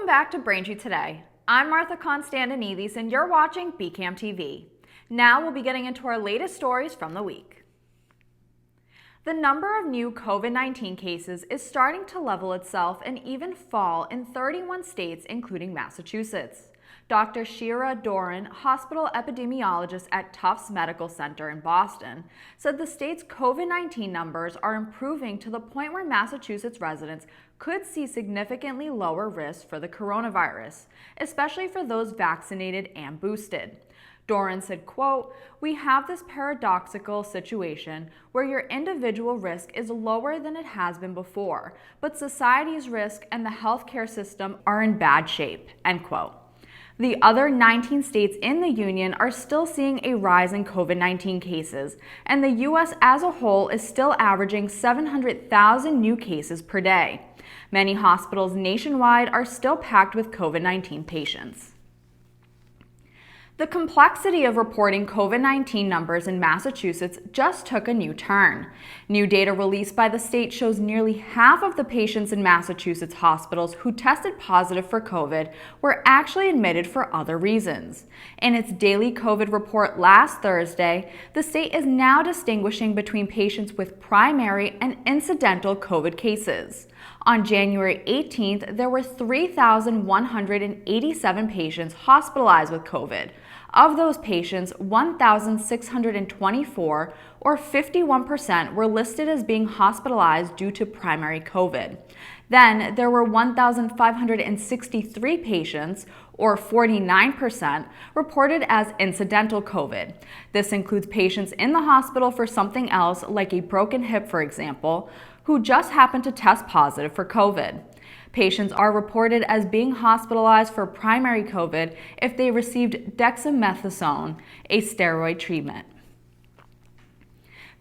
Welcome back to Braintree Today. I'm Martha Constantinidis and you're watching BCAM TV. Now we'll be getting into our latest stories from the week. The number of new COVID-19 cases is starting to level itself and even fall in 31 states, including Massachusetts. Dr. Shira Doran, hospital epidemiologist at Tufts Medical Center in Boston, said the state's COVID-19 numbers are improving to the point where Massachusetts residents could see significantly lower risk for the coronavirus, especially for those vaccinated and boosted. Doran said, quote, "We have this paradoxical situation where your individual risk is lower than it has been before, but society's risk and the healthcare system are in bad shape," end quote. The other 19 states in the union are still seeing a rise in COVID-19 cases, and the U.S. as a whole is still averaging 700,000 new cases per day. Many hospitals nationwide are still packed with COVID-19 patients. The complexity of reporting COVID-19 numbers in Massachusetts just took a new turn. New data released by the state shows nearly half of the patients in Massachusetts hospitals who tested positive for COVID were actually admitted for other reasons. In its daily COVID report last Thursday, the state is now distinguishing between patients with primary and incidental COVID cases. On January 18th, there were 3,187 patients hospitalized with COVID. Of those patients, 1,624, or 51%, were listed as being hospitalized due to primary COVID. Then there were 1,563 patients, or 49%, reported as incidental COVID. This includes patients in the hospital for something else, like a broken hip, for example, who just happened to test positive for COVID. Patients are reported as being hospitalized for primary COVID if they received dexamethasone, a steroid treatment.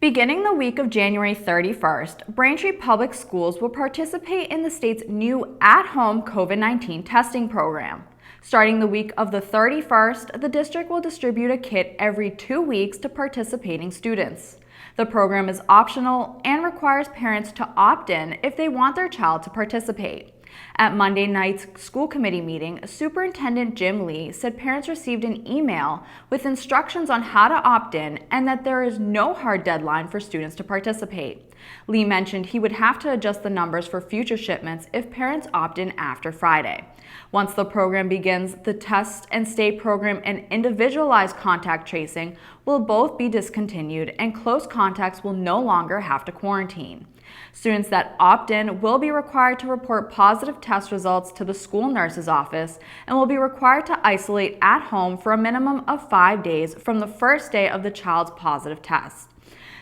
Beginning the week of January 31st, Braintree Public Schools will participate in the state's new at-home COVID-19 testing program. Starting the week of the 31st, the district will distribute a kit every 2 weeks to participating students. The program is optional and requires parents to opt in if they want their child to participate. At Monday night's school committee meeting, Superintendent Jim Lee said parents received an email with instructions on how to opt in and that there is no hard deadline for students to participate. Lee mentioned he would have to adjust the numbers for future shipments if parents opt in after Friday. Once the program begins, the Test and Stay program and individualized contact tracing will both be discontinued and close contacts will no longer have to quarantine. Students that opt in will be required to report positive test results to the school nurse's office and will be required to isolate at home for a minimum of 5 days from the first day of the child's positive test.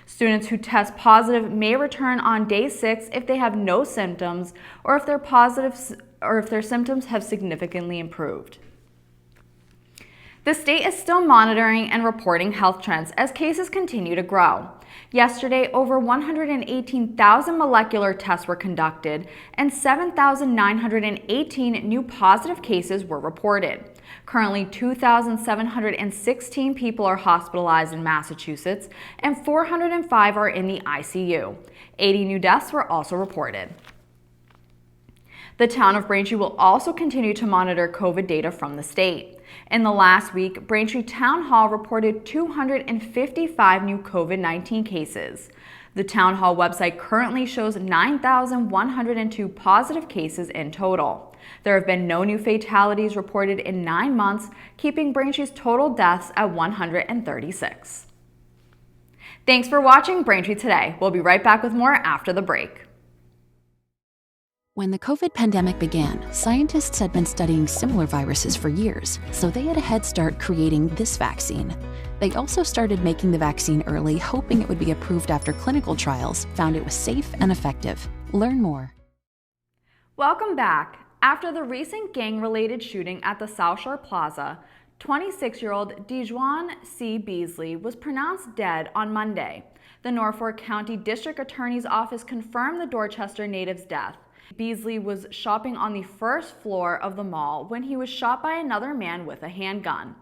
Students who test positive may return on day 6 if they have no symptoms or if their symptoms have significantly improved. The state is still monitoring and reporting health trends as cases continue to grow. Yesterday, over 118,000 molecular tests were conducted and 7,918 new positive cases were reported. Currently, 2,716 people are hospitalized in Massachusetts and 405 are in the ICU. 80 new deaths were also reported. The town of Braintree will also continue to monitor COVID data from the state. In the last week, Braintree Town Hall reported 255 new COVID-19 cases. The Town Hall website currently shows 9,102 positive cases in total. There have been no new fatalities reported in 9 months, keeping Braintree's total deaths at 136. Thanks for watching Braintree Today. We'll be right back with more after the break. When the COVID pandemic began, scientists had been studying similar viruses for years, so they had a head start creating this vaccine. They also started making the vaccine early, hoping it would be approved after clinical trials found it was safe and effective. Learn more. Welcome back. After the recent gang-related shooting at the South Shore Plaza, 26-year-old Dejuan C. Beasley was pronounced dead on Monday. The Norfolk County District Attorney's Office confirmed the Dorchester native's death. Beasley was shopping on the first floor of the mall when he was shot by another man with a handgun.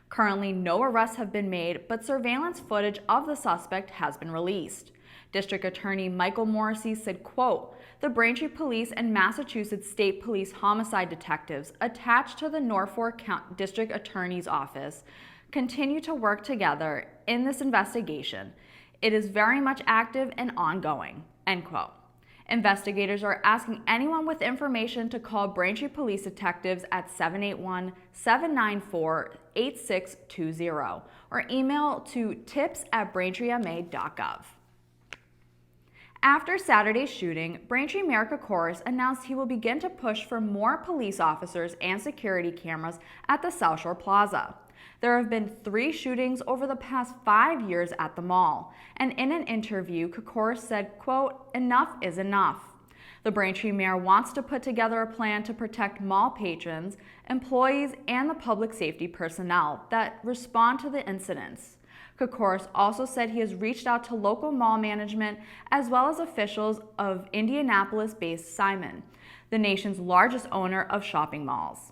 Currently, no arrests have been made, but surveillance footage of the suspect has been released. District Attorney Michael Morrissey said, quote, "The Braintree Police and Massachusetts State Police homicide detectives attached to the Norfolk District Attorney's Office continue to work together in this investigation. It is very much active and ongoing," end quote. Investigators are asking anyone with information to call Braintree Police Detectives at 781-794-8620 or email to tips@braintreema.gov. After Saturday's shooting, Braintree Mayor Kokoris announced he will begin to push for more police officers and security cameras at the South Shore Plaza. There have been 3 shootings over the past 5 years at the mall, and in an interview, Kokoris said, quote, "Enough is enough." The Braintree mayor wants to put together a plan to protect mall patrons, employees, and the public safety personnel that respond to the incidents. Kokoris also said he has reached out to local mall management as well as officials of Indianapolis-based Simon, the nation's largest owner of shopping malls.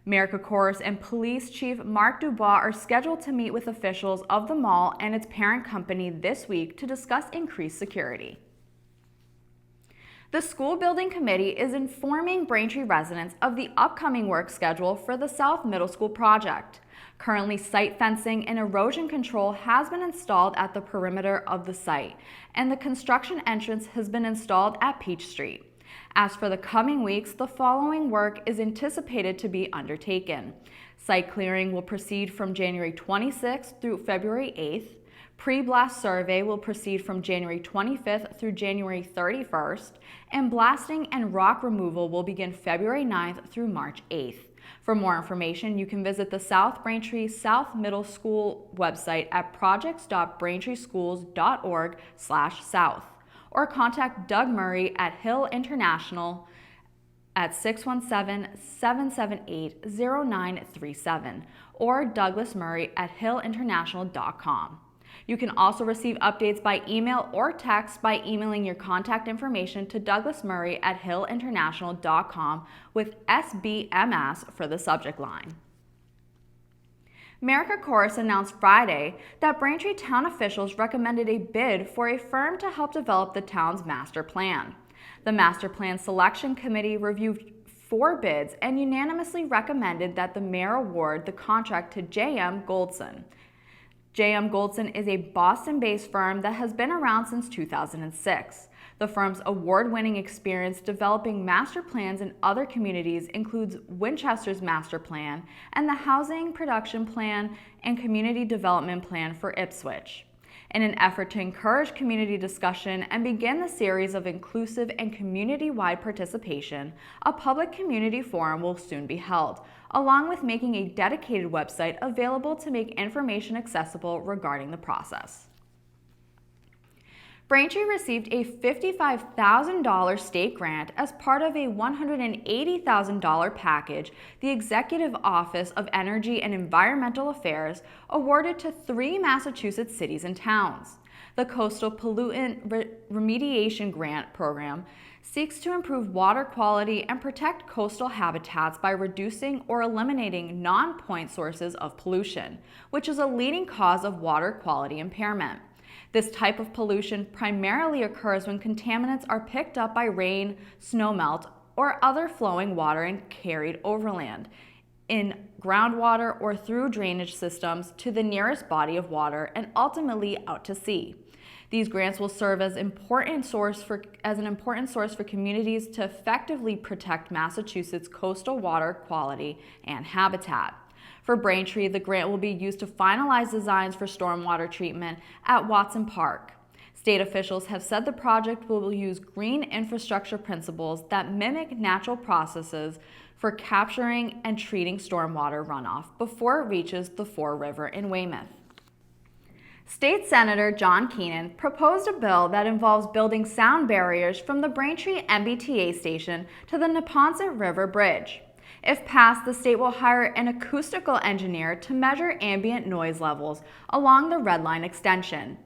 Mayor Kokoris and Police Chief Mark Dubois are scheduled to meet with officials of the mall and its parent company this week to discuss increased security. The School Building Committee is informing Braintree residents of the upcoming work schedule for the South Middle School project. Currently, site fencing and erosion control has been installed at the perimeter of the site, and the construction entrance has been installed at Peach Street. As for the coming weeks, the following work is anticipated to be undertaken. Site clearing will proceed from January 26th through February 8th. Pre-blast survey will proceed from January 25th through January 31st, and blasting and rock removal will begin February 9th through March 8th. For more information, you can visit the South Braintree South Middle School website at projects.braintreeschools.org/south. or contact Doug Murray at Hill International at 617-778-0937 or Douglas Murray at hillinternational.com. You can also receive updates by email or text by emailing your contact information to Douglas Murray at hillinternational.com with SBMS for the subject line. Mayor Kokoris announced Friday that Braintree town officials recommended a bid for a firm to help develop the town's master plan. The master plan selection committee reviewed 4 bids and unanimously recommended that the mayor award the contract to J.M. Goldson. J.M. Goldson is a Boston-based firm that has been around since 2006. The firm's award-winning experience developing master plans in other communities includes Winchester's master plan and the Housing Production Plan and Community Development Plan for Ipswich. In an effort to encourage community discussion and begin the series of inclusive and community-wide participation, a public community forum will soon be held, along with making a dedicated website available to make information accessible regarding the process. Braintree received a $55,000 state grant as part of a $180,000 package the Executive Office of Energy and Environmental Affairs awarded to 3 Massachusetts cities and towns. The Coastal Pollutant Remediation Grant Program seeks to improve water quality and protect coastal habitats by reducing or eliminating non-point sources of pollution, which is a leading cause of water quality impairment. This type of pollution primarily occurs when contaminants are picked up by rain, snowmelt, or other flowing water and carried overland, in groundwater or through drainage systems to the nearest body of water and ultimately out to sea. These grants will serve as an important source for communities to effectively protect Massachusetts' coastal water quality and habitat. For Braintree, the grant will be used to finalize designs for stormwater treatment at Watson Park. State officials have said the project will use green infrastructure principles that mimic natural processes for capturing and treating stormwater runoff before it reaches the Fore River in Weymouth. State Senator John Keenan proposed a bill that involves building sound barriers from the Braintree MBTA station to the Neponset River Bridge. If passed, the state will hire an acoustical engineer to measure ambient noise levels along the Red Line extension.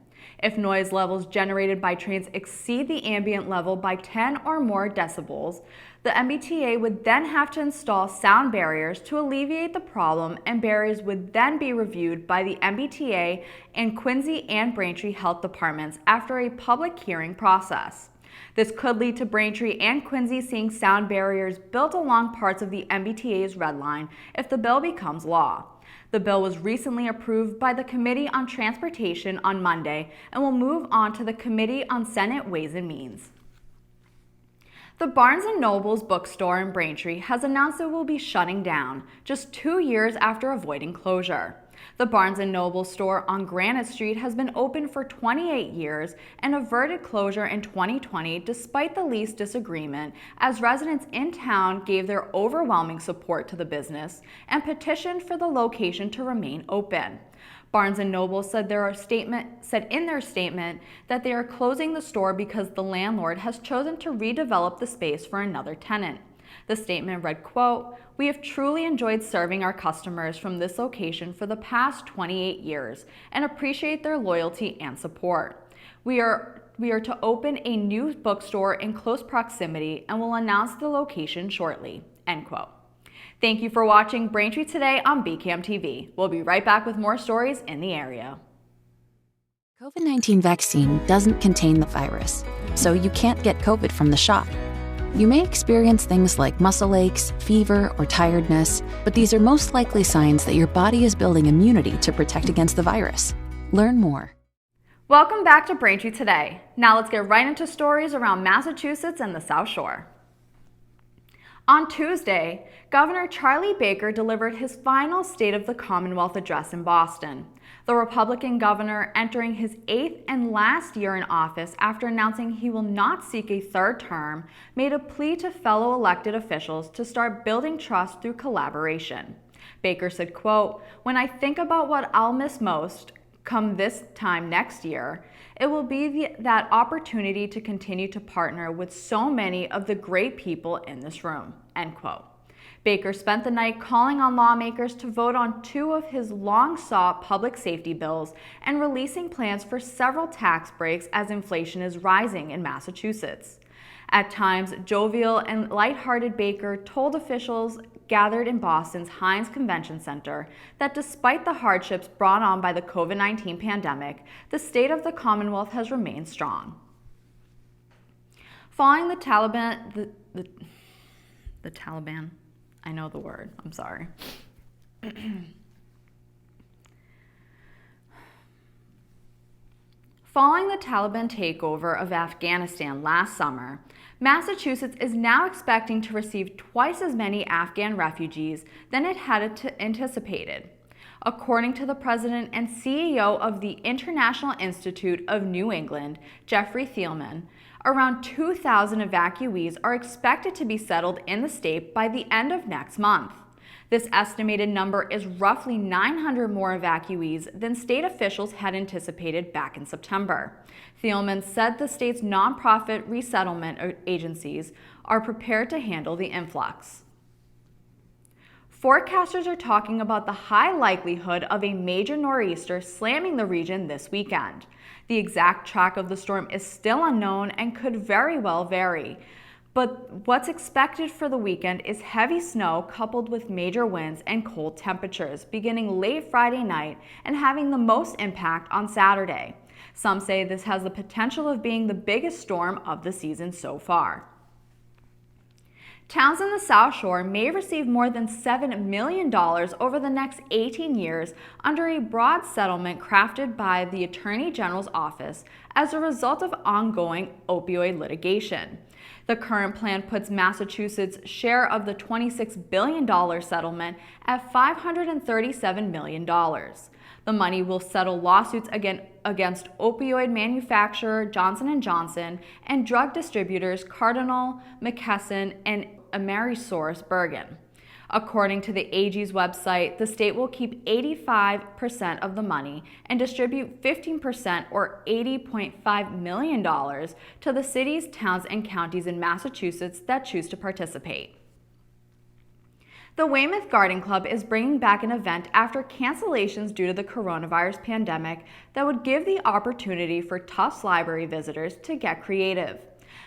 If noise levels generated by trains exceed the ambient level by 10 or more decibels, the MBTA would then have to install sound barriers to alleviate the problem, and barriers would then be reviewed by the MBTA and Quincy and Braintree health departments after a public hearing process. This could lead to Braintree and Quincy seeing sound barriers built along parts of the MBTA's Red Line if the bill becomes law. The bill was recently approved by the Committee on Transportation on Monday and will move on to the Committee on Senate Ways and Means. The Barnes & Noble's bookstore in Braintree has announced it will be shutting down just 2 years after avoiding closure. The Barnes & Noble store on Granite Street has been open for 28 years and averted closure in 2020 despite the lease disagreement, as residents in town gave their overwhelming support to the business and petitioned for the location to remain open. Barnes & Noble said in their statement that they are closing the store because the landlord has chosen to redevelop the space for another tenant. The statement read, quote, "We have truly enjoyed serving our customers from this location for the past 28 years and appreciate their loyalty and support. We are to open a new bookstore in close proximity and will announce the location shortly," end quote. Thank you for watching Braintree Today on BCAM TV. We'll be right back with more stories in the area. COVID-19 vaccine doesn't contain the virus, so you can't get COVID from the shot. You may experience things like muscle aches, fever, or tiredness, but these are most likely signs that your body is building immunity to protect against the virus. Learn more. Welcome back to Braintree Today. Now let's get right into stories around Massachusetts and the South Shore. On Tuesday, Governor Charlie Baker delivered his final State of the Commonwealth address in Boston. The Republican governor, entering his 8th and last year in office after announcing he will not seek a third term, made a plea to fellow elected officials to start building trust through collaboration. Baker said, quote, "When I think about what I'll miss most come this time next year, it will be that opportunity to continue to partner with so many of the great people in this room," end quote. Baker spent the night calling on lawmakers to vote on 2 of his long-sought public safety bills and releasing plans for several tax breaks as inflation is rising in Massachusetts. At times, jovial and lighthearted Baker told officials gathered in Boston's Heinz Convention Center that despite the hardships brought on by the COVID-19 pandemic, the state of the Commonwealth has remained strong. Following the Taliban, the Taliban, I know the word, I'm sorry. Following the Taliban takeover of Afghanistan last summer, Massachusetts is now expecting to receive twice as many Afghan refugees than it had anticipated. According to the president and CEO of the International Institute of New England, Jeffrey Thielman, around 2,000 evacuees are expected to be settled in the state by the end of next month. This estimated number is roughly 900 more evacuees than state officials had anticipated back in September. Thielman said the state's nonprofit resettlement agencies are prepared to handle the influx. Forecasters are talking about the high likelihood of a major nor'easter slamming the region this weekend. The exact track of the storm is still unknown and could very well vary. But what's expected for the weekend is heavy snow coupled with major winds and cold temperatures beginning late Friday night and having the most impact on Saturday. Some say this has the potential of being the biggest storm of the season so far. Towns in the South Shore may receive more than $7 million over the next 18 years under a broad settlement crafted by the Attorney General's office as a result of ongoing opioid litigation. The current plan puts Massachusetts' share of the $26 billion settlement at $537 million. The money will settle lawsuits against opioid manufacturer Johnson & Johnson and drug distributors Cardinal, McKesson, and AmerisourceBergen. According to the AG's website, the state will keep 85% of the money and distribute 15% or $80.5 million to the cities, towns, and counties in Massachusetts that choose to participate. The Weymouth Garden Club is bringing back an event after cancellations due to the coronavirus pandemic that would give the opportunity for Tufts Library visitors to get creative.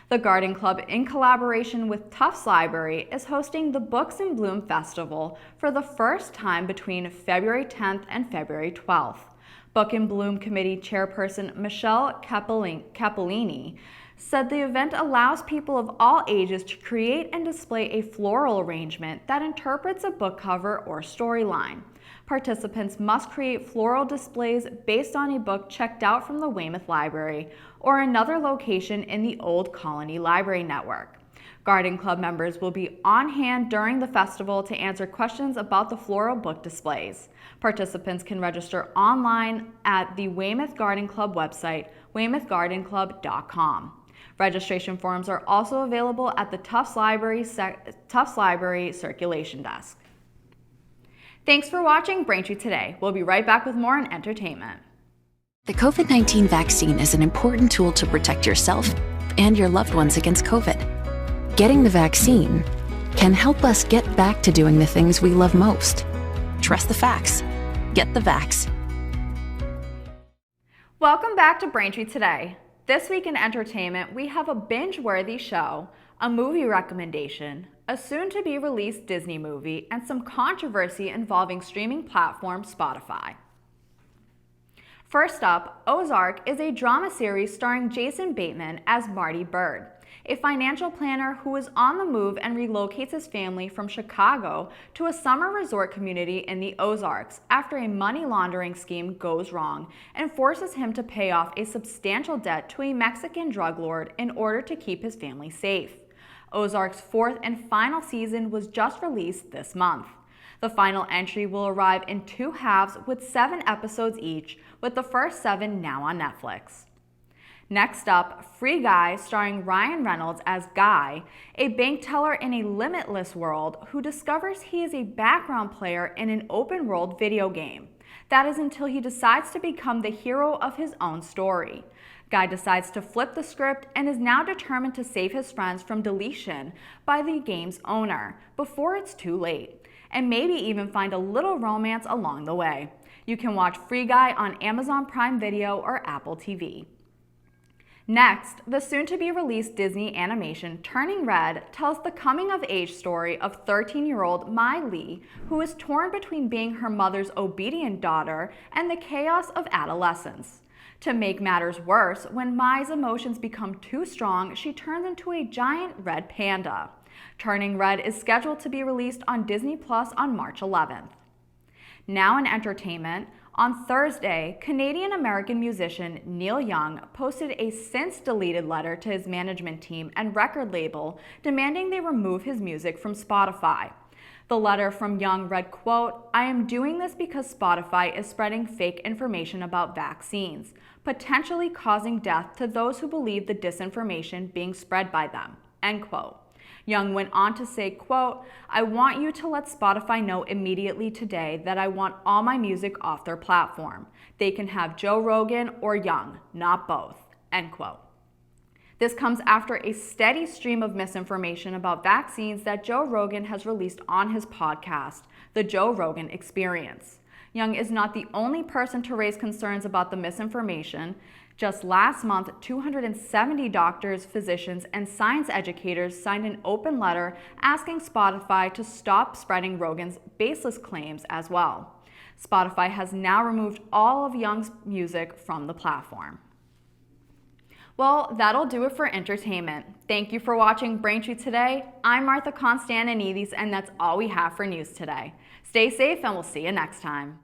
The Garden Club, in collaboration with Tufts Library, is hosting the Books in Bloom Festival for the first time between February 10th and February 12th. Book in Bloom Committee Chairperson Michelle Cappellini said the event allows people of all ages to create and display a floral arrangement that interprets a book cover or storyline. Participants must create floral displays based on a book checked out from the Weymouth Library or another location in the Old Colony Library Network. Garden Club members will be on hand during the festival to answer questions about the floral book displays. Participants can register online at the Weymouth Garden Club website, weymouthgardenclub.com. Registration forms are also available at the Tufts Library circulation desk. Thanks for watching Braintree Today. We'll be right back with more on entertainment. The COVID-19 vaccine is an important tool to protect yourself and your loved ones against COVID. Getting the vaccine can help us get back to doing the things we love most. Trust the facts. Get the vax. Welcome back to Braintree Today. This week in entertainment, we have a binge-worthy show, a movie recommendation, a soon-to-be-released Disney movie, and some controversy involving streaming platform Spotify. First up, Ozark is a drama series starring Jason Bateman as Marty Bird, a financial planner who is on the move and relocates his family from Chicago to a summer resort community in the Ozarks after a money laundering scheme goes wrong and forces him to pay off a substantial debt to a Mexican drug lord in order to keep his family safe. Ozark's fourth and final season was just released this month. The final entry will arrive in 2 halves with 7 episodes each, with the first 7 now on Netflix. Next up, Free Guy, starring Ryan Reynolds as Guy, a bank teller in a limitless world who discovers he is a background player in an open-world video game. That is until he decides to become the hero of his own story. Guy decides to flip the script and is now determined to save his friends from deletion by the game's owner before it's too late, and maybe even find a little romance along the way. You can watch Free Guy on Amazon Prime Video or Apple TV. Next, the soon-to-be-released Disney animation Turning Red tells the coming-of-age story of 13-year-old Mai Lee, who is torn between being her mother's obedient daughter and the chaos of adolescence. To make matters worse, when Mai's emotions become too strong, she turns into a giant red panda. Turning Red is scheduled to be released on Disney Plus on March 11th. Now in entertainment, on Thursday, Canadian-American musician Neil Young posted a since-deleted letter to his management team and record label demanding they remove his music from Spotify. The letter from Young read, quote, "I am doing this because Spotify is spreading fake information about vaccines, potentially causing death to those who believe the disinformation being spread by them," end quote. Young went on to say, quote, "I want you to let Spotify know immediately today that I want all my music off their platform. They can have Joe Rogan or Young, not both," end quote. This comes after a steady stream of misinformation about vaccines that Joe Rogan has released on his podcast, The Joe Rogan Experience. Young is not the only person to raise concerns about the misinformation. Just last month, 270 doctors, physicians, and science educators signed an open letter asking Spotify to stop spreading Rogan's baseless claims as well. Spotify has now removed all of Young's music from the platform. Well, that'll do it for entertainment. Thank you for watching Braintree Today. I'm Martha Constantinidis, and that's all we have for news today. Stay safe, and we'll see you next time.